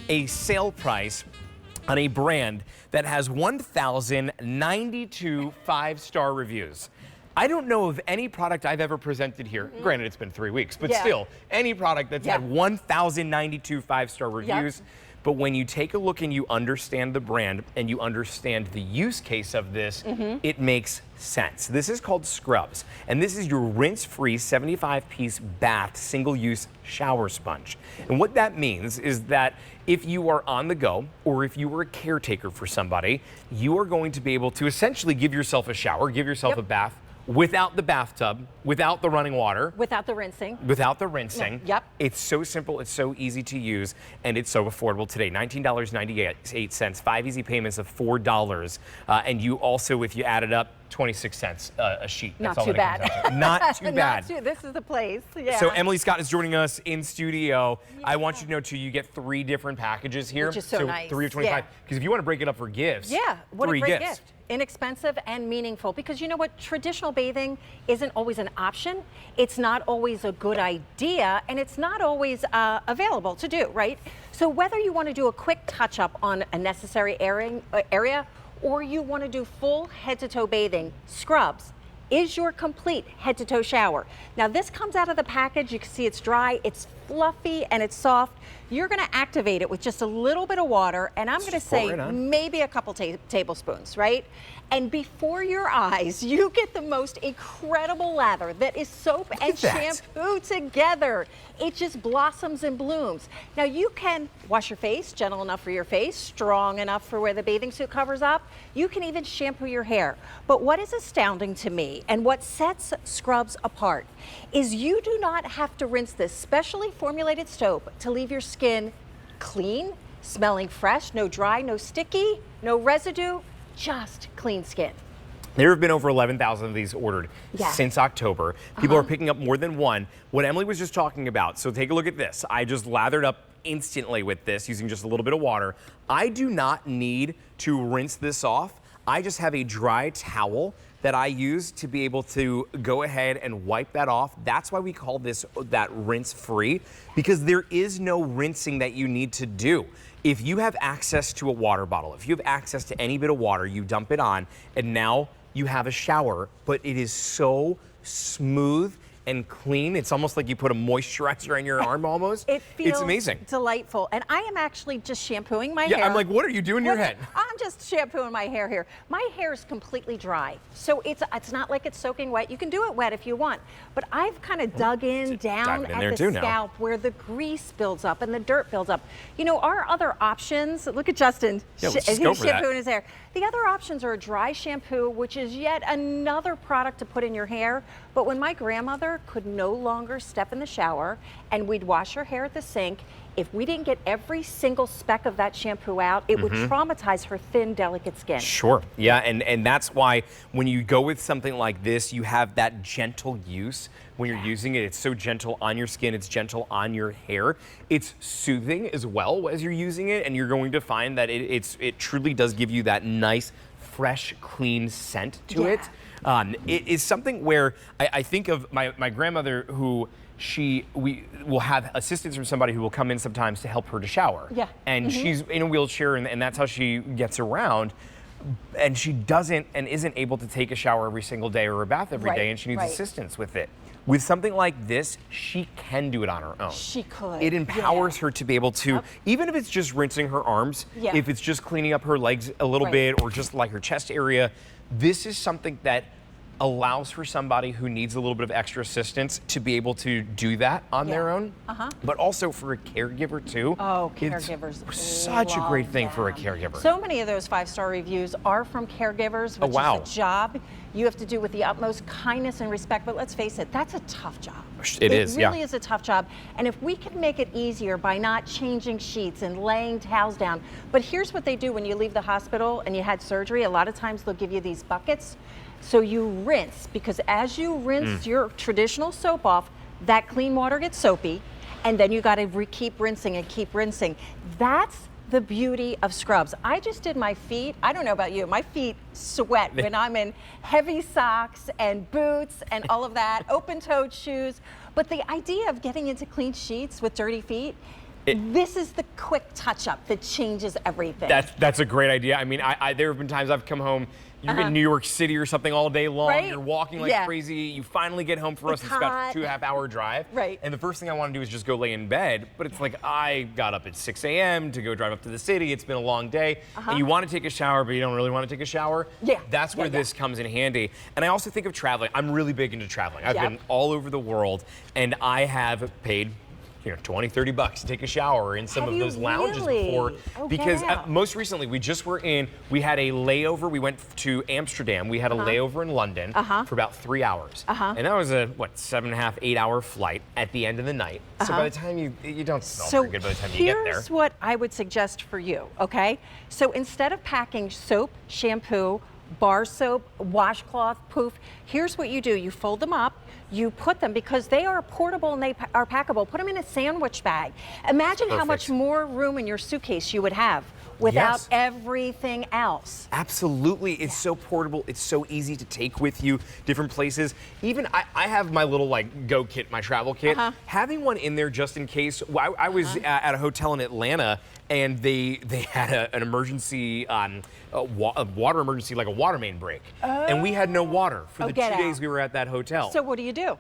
a sale price on a brand that has 1,092 five-star reviews. I don't know of any product I've ever presented here, granted it's been 3 weeks, but still, any product that's had 1,092 five-star reviews. But when you take a look and you understand the brand and you understand the use case of this, it makes sense. This is called Scrubzz, and this is your rinse-free 75-piece bath single-use shower sponge. And what that means is that if you are on the go or if you are a caretaker for somebody, you are going to be able to essentially give yourself a shower, give yourself a bath, without the bathtub, without the running water. Without the rinsing. Without the rinsing. Yep. It's so simple, it's so easy to use, and it's so affordable today. $19.98, 5 easy payments of $4. And you also, if you add it up, 26 cents a sheet. Not too bad. Not too bad. This is the place. So Emily Scott is joining us in studio. I want you to know too, you get 3 different packages here. Which is so nice. 3 of 25. Because if you want to break it up for gifts, what 3 a great gifts. gift. Inexpensive and meaningful, because you know what, traditional bathing isn't always an option, it's not always a good idea, and it's not always available to do, right? So whether you want to do a quick touch-up on a necessary area or you want to do full head-to-toe bathing, Scrubzz is your complete head-to-toe shower. Now this comes out of the package, you can see it's dry, it's fluffy, and it's soft. You're going to activate it with just a little bit of water, and I'm going to say maybe a couple tablespoons, right? And before your eyes, you get the most incredible lather that is soap and shampoo together. It just blossoms and blooms. Now you can wash your face, gentle enough for your face, strong enough for where the bathing suit covers up. You can even shampoo your hair. But what is astounding to me and what sets Scrubzz apart is you do not have to rinse this specially formulated soap to leave your skin clean, smelling fresh, no dry, no sticky, no residue, just clean skin. There have been over 11,000 of these ordered since October. People are picking up more than one. What Emily was just talking about, so take a look at this. I just lathered up instantly with this using just a little bit of water. I do not need to rinse this off. I just have a dry towel that I use to be able to go ahead and wipe that off. That's why we call this that rinse free, because there is no rinsing that you need to do. If you have access to a water bottle, if you have access to any bit of water, you dump it on and now you have a shower, but it is so smooth and clean. It's almost like you put a moisturizer on your arm almost. It's amazing. Delightful. And I am actually just shampooing my hair. Yeah, I'm like, what are you doing in your head? I'm just shampooing my hair here. My hair is completely dry. So it's not like it's soaking wet. You can do it wet if you want. But I've kind of dug in down at the scalp where the grease builds up and the dirt builds up. You know, our other options, look at Justin. He's shampooing his hair. The other options are a dry shampoo, which is yet another product to put in your hair. But when my grandmother could no longer step in the shower and we'd wash her hair at the sink, if we didn't get every single speck of that shampoo out, it would traumatize her thin, delicate skin. Sure, yeah, and that's why when you go with something like this, you have that gentle use. When you're using it, it's so gentle on your skin, it's gentle on your hair. It's soothing as well as you're using it, and you're going to find that it truly does give you that nice, fresh, clean scent to it. It is something where I think of my grandmother, who we will have assistance from somebody who will come in sometimes to help her to shower. Yeah. And she's in a wheelchair, and that's how she gets around. And she doesn't and isn't able to take a shower every single day or a bath every day, and she needs assistance with it. With something like this, she can do it on her own. She could. It empowers her to be able to, even if it's just rinsing her arms, if it's just cleaning up her legs a little bit, or just like her chest area, this is something that allows for somebody who needs a little bit of extra assistance to be able to do that on their own, but also for a caregiver too. Oh, caregivers. It's such a great thing for a caregiver. So many of those 5-star reviews are from caregivers, which is a job you have to do with the utmost kindness and respect, but let's face it, that's a tough job. It is, really is a tough job. And if we could make it easier by not changing sheets and laying towels down, but here's what they do when you leave the hospital and you had surgery, a lot of times they'll give you these buckets. So you rinse, because as you rinse your traditional soap off, that clean water gets soapy, and then you got to keep rinsing and keep rinsing. That's the beauty of Scrubzz. I just did my feet. I don't know about you. My feet sweat when I'm in heavy socks and boots and all of that, open-toed shoes. But the idea of getting into clean sheets with dirty feet, This is the quick touch-up that changes everything. That's a great idea. I mean, there have been times I've come home, you're in New York City or something all day long, right? You're walking like crazy, you finally get home for us, it's about a 2.5 hour drive. Right. And the first thing I want to do is just go lay in bed, but it's like I got up at 6 a.m. to go drive up to the city, it's been a long day, and you want to take a shower, but you don't really want to take a shower. Yeah. That's where this comes in handy. And I also think of traveling. I'm really big into traveling. I've been all over the world, and I have paid 20, 30 bucks to take a shower in some of those lounges before. Because most recently, we had a layover. We went to Amsterdam. We had a layover in London for about 3 hours. And that was a, 7.5, 8 hour flight at the end of the night. So by the time you don't smell very good by the time you get there. Here's what I would suggest for you, okay? So instead of packing soap, shampoo, bar soap, washcloth, poof, here's what you do. You fold them up, you put them, because they are portable and they are packable, put them in a sandwich bag. Imagine how much more room in your suitcase you would have without everything else. Absolutely. It's so portable. It's so easy to take with you different places. Even I have my little go kit, my travel kit. Having one in there just in case. I was at a hotel in Atlanta, and they had an emergency, a water emergency, like a water main break. And we had no water for the 2 days we were at that hotel. So what do you do?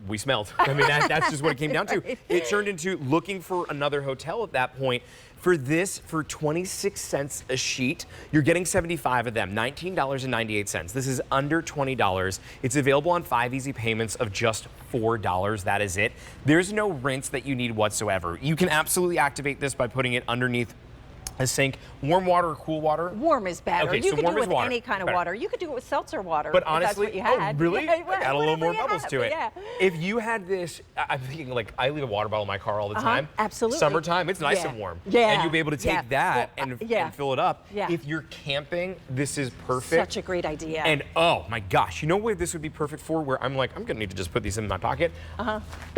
We smelled. I mean, that's just what it came down to. It turned into looking for another hotel at that point. For 26 cents a sheet, you're getting 75 of them, $19.98. This is under $20. It's available on 5 easy payments of just $4. That is it. There's no rinse that you need whatsoever. You can absolutely activate this by putting it underneath a sink. Warm water or cool water? Warm is better. Okay, You so could warm do it is with water. any kind of water. You could do it with seltzer water. But if honestly, that's what you had. oh, really? Yeah, Add a little more whatever you bubbles have, to it. yeah. If you had this, I'm thinking I leave a water bottle in my car all the time. Absolutely. Summertime, it's nice and warm. Yeah. And you'll be able to take that and fill it up. Yeah. If you're camping, this is perfect. Such a great idea. And oh my gosh, you know what this would be perfect for? Where I'm like, I'm gonna need to just put these in my pocket.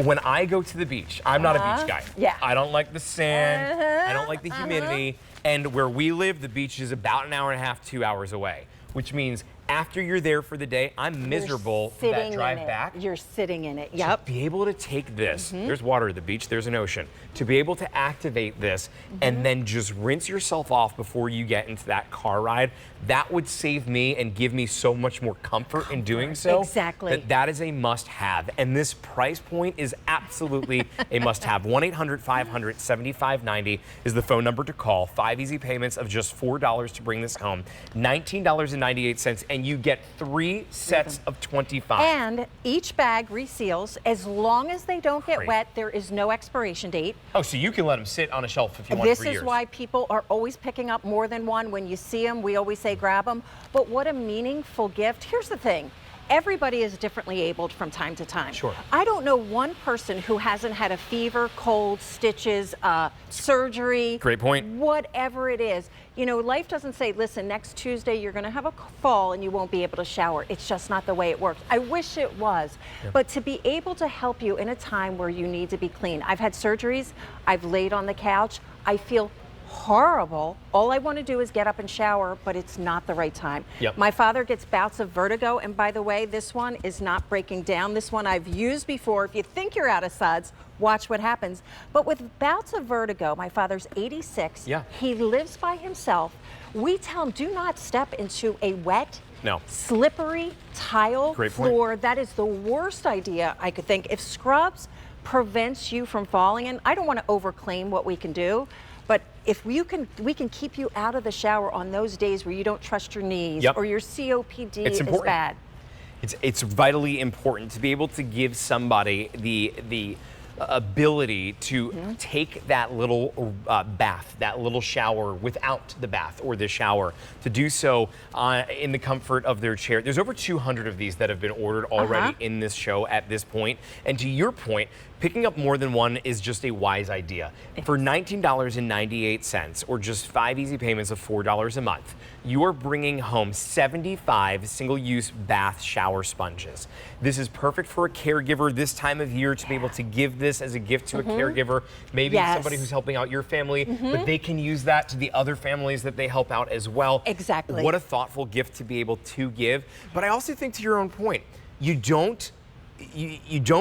When I go to the beach, I'm not a beach guy. Yeah. I don't like the sand. I don't like the humidity. And where we live, the beach is about an hour and a half, 2 hours away, which means after you're there for the day, I'm miserable for that drive back. You're sitting in it, To be able to take this, there's water at the beach, there's an ocean. To be able to activate this and then just rinse yourself off before you get into that car ride, that would save me and give me so much more comfort in doing so. Exactly. That is a must-have. And this price point is absolutely a must-have. 1-800-500-7590 is the phone number to call. 5 easy payments of just $4 to bring this home. $19.98, and you get 3 sets of 25. And each bag reseals. As long as they don't get wet, there is no expiration date. Oh, so you can let them sit on a shelf if you want for years. This is why people are always picking up more than one. When you see them, we always say grab them. But what a meaningful gift. Here's the thing. Everybody is differently abled from time to time. Sure. I don't know one person who hasn't had a fever, cold, stitches, surgery. Great point. Whatever it is. You know, life doesn't say, listen, next Tuesday you're going to have a fall and you won't be able to shower. It's just not the way it works. I wish it was. But to be able to help you in a time where you need to be clean. I've had surgeries. I've laid on the couch. I feel horrible. All I want to do is get up and shower, but it's not the right time. My father gets bouts of vertigo, and by the way, this one is not breaking down. This one I've used before. If you think you're out of suds, watch what happens. But with bouts of vertigo, my father's 86. He lives by himself. We tell him, do not step into a wet, slippery tile floor. That is the worst idea I could think. If Scrubzz prevents you from falling in, I don't want to overclaim what we can do, but if we can keep you out of the shower on those days where you don't trust your knees or your COPD is bad. It's vitally important to be able to give somebody the ability to take that little bath, that little shower without the bath or the shower, to do so in the comfort of their chair. There's over 200 of these that have been ordered already in this show at this point. And to your point, picking up more than one is just a wise idea. For $19.98 or just 5 easy payments of $4 a month, you are bringing home 75 single-use bath shower sponges. This is perfect for a caregiver this time of year to be able to give this as a gift to a caregiver, maybe somebody who's helping out your family, but they can use that to the other families that they help out as well. Exactly. What a thoughtful gift to be able to give. But I also think, to your own point, you don't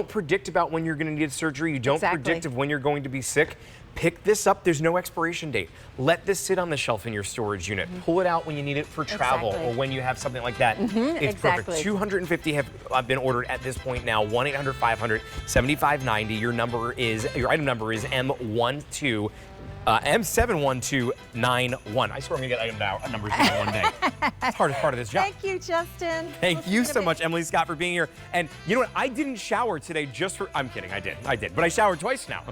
predict about when you're going to need surgery. You don't predict of when you're going to be sick. Pick this up. There's no expiration date. Let this sit on the shelf in your storage unit. Pull it out when you need it for travel or when you have something like that. It's perfect. 250 have been ordered at this point now. 1-800-500-7590. Your item number is M71291. I swear I'm gonna get item numbers in one day. It's hardest part of this job. Thank you, Justin. Thank you so much, Emily Scott, for being here. And you know what? I didn't shower today just for, I'm kidding, I did. But I showered twice now.